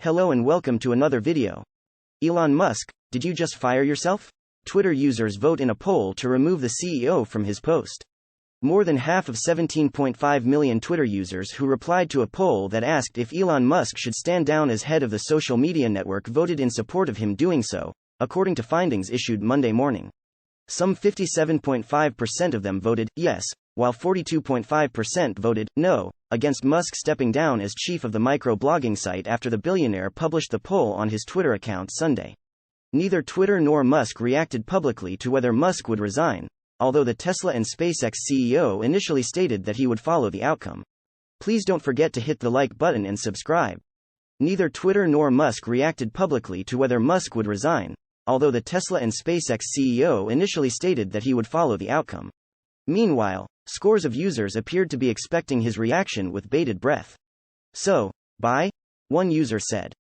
Hello and welcome to another video. Elon Musk, did you just fire yourself? Twitter users vote in a poll to remove the CEO from his post. More than half of 17.5 million Twitter users who replied to a poll that asked if Elon Musk should stand down as head of the social media network voted in support of him doing so, according to findings issued Monday morning. Some 57.5% of them voted yes, while 42.5% voted no, against Musk stepping down as chief of the micro-blogging site after the billionaire published the poll on his Twitter account Sunday. Neither Twitter nor Musk reacted publicly to whether Musk would resign, although the Tesla and SpaceX CEO initially stated that he would follow the outcome. Please don't forget to hit the like button and subscribe. Neither Twitter nor Musk reacted publicly to whether Musk would resign, although the Tesla and SpaceX CEO initially stated that he would follow the outcome. Meanwhile, scores of users appeared to be expecting his reaction with bated breath. So, bye? One user said.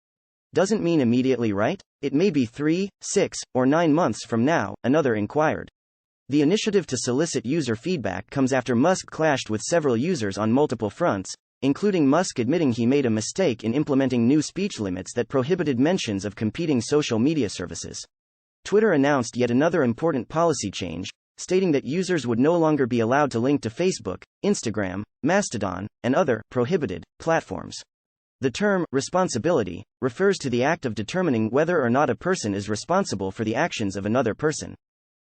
Doesn't mean immediately, right? It may be 3, 6, or 9 months from now, another inquired. The initiative to solicit user feedback comes after Musk clashed with several users on multiple fronts, including Musk admitting he made a mistake in implementing new speech limits that prohibited mentions of competing social media services. Twitter announced yet another important policy change, stating that users would no longer be allowed to link to Facebook, Instagram, Mastodon, and other prohibited platforms. The term responsibility refers to the act of determining whether or not a person is responsible for the actions of another person.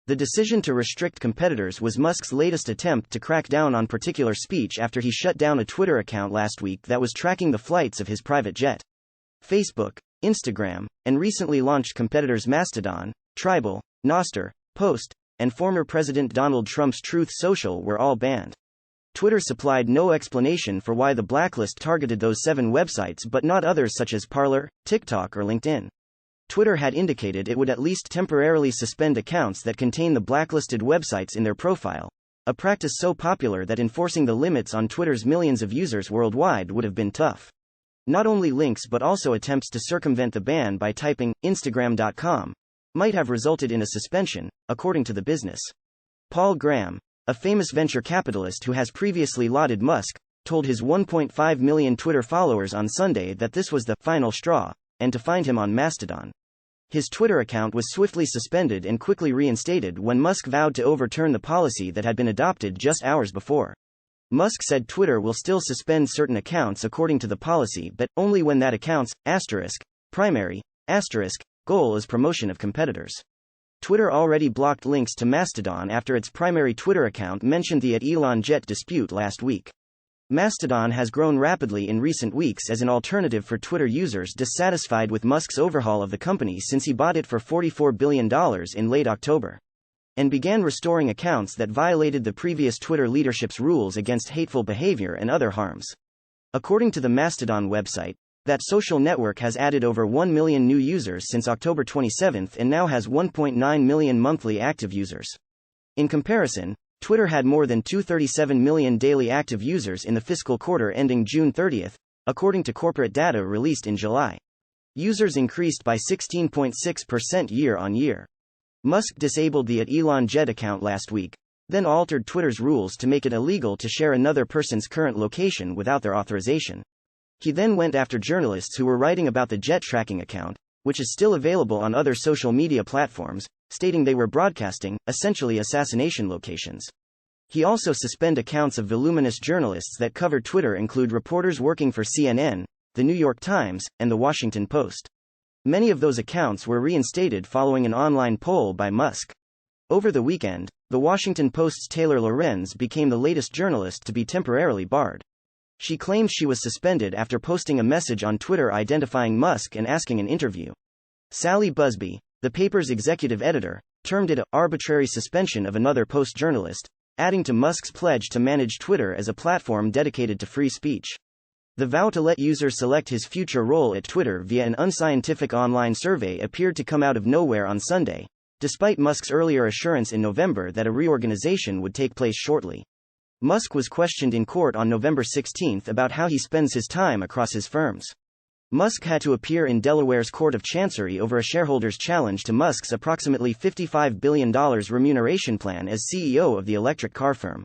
The decision to restrict competitors was Musk's latest attempt to crack down on particular speech after he shut down a Twitter account last week that was tracking the flights of his private jet. Facebook, Instagram, and recently launched competitors Mastodon, Tribal, Nostr, Post, and former President Donald Trump's Truth Social were all banned. Twitter supplied no explanation for why the blacklist targeted those 7 websites but not others such as Parler, TikTok, or LinkedIn. Twitter had indicated it would at least temporarily suspend accounts that contain the blacklisted websites in their profile, a practice so popular that enforcing the limits on Twitter's millions of users worldwide would have been tough. Not only links but also attempts to circumvent the ban by typing Instagram.com might have resulted in a suspension, according to the business. Paul Graham, a famous venture capitalist who has previously lauded Musk, told his 1.5 million Twitter followers on Sunday that this was the final straw, and to find him on Mastodon. His Twitter account was swiftly suspended and quickly reinstated when Musk vowed to overturn the policy that had been adopted just hours before. Musk said Twitter will still suspend certain accounts according to the policy but only when that account's primary goal is promotion of competitors. Twitter already blocked links to Mastodon after its primary Twitter account mentioned the @ElonJet dispute last week. Mastodon has grown rapidly in recent weeks as an alternative for Twitter users dissatisfied with Musk's overhaul of the company since he bought it for $44 billion in late October, and began restoring accounts that violated the previous Twitter leadership's rules against hateful behavior and other harms. According to the Mastodon website, that social network has added over 1 million new users since October 27 and now has 1.9 million monthly active users. In comparison, Twitter had more than 237 million daily active users in the fiscal quarter ending June 30, according to corporate data released in July. Users increased by 16.6% year-on-year. Musk disabled the @ElonJet account last week, then altered Twitter's rules to make it illegal to share another person's current location without their authorization. He then went after journalists who were writing about the jet tracking account, which is still available on other social media platforms, stating they were broadcasting, essentially assassination locations. He also suspended accounts of voluminous journalists that cover Twitter include reporters working for CNN, The New York Times, and The Washington Post. Many of those accounts were reinstated following an online poll by Musk. Over the weekend, The Washington Post's Taylor Lorenz became the latest journalist to be temporarily barred. She claimed she was suspended after posting a message on Twitter identifying Musk and asking an interview. Sally Busby, the paper's executive editor, termed it an arbitrary suspension of another Post journalist, adding to Musk's pledge to manage Twitter as a platform dedicated to free speech. The vow to let users select his future role at Twitter via an unscientific online survey appeared to come out of nowhere on Sunday, despite Musk's earlier assurance in November that a reorganization would take place shortly. Musk was questioned in court on November 16 about how he spends his time across his firms. Musk had to appear in Delaware's Court of Chancery over a shareholder's challenge to Musk's approximately $55 billion remuneration plan as CEO of the electric car firm.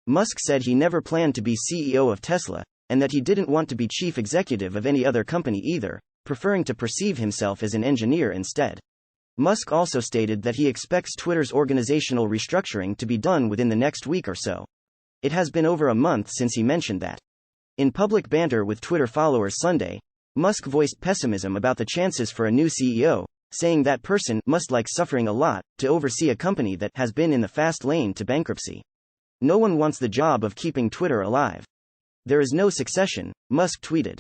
Musk said he never planned to be CEO of Tesla, and that he didn't want to be chief executive of any other company either, preferring to perceive himself as an engineer instead. Musk also stated that he expects Twitter's organizational restructuring to be done within the next week or so. It has been over a month since he mentioned that. In public banter with Twitter followers Sunday, Musk voiced pessimism about the chances for a new CEO, saying that person must like suffering a lot to oversee a company that has been in the fast lane to bankruptcy. No one wants the job of keeping Twitter alive. There is no succession, Musk tweeted.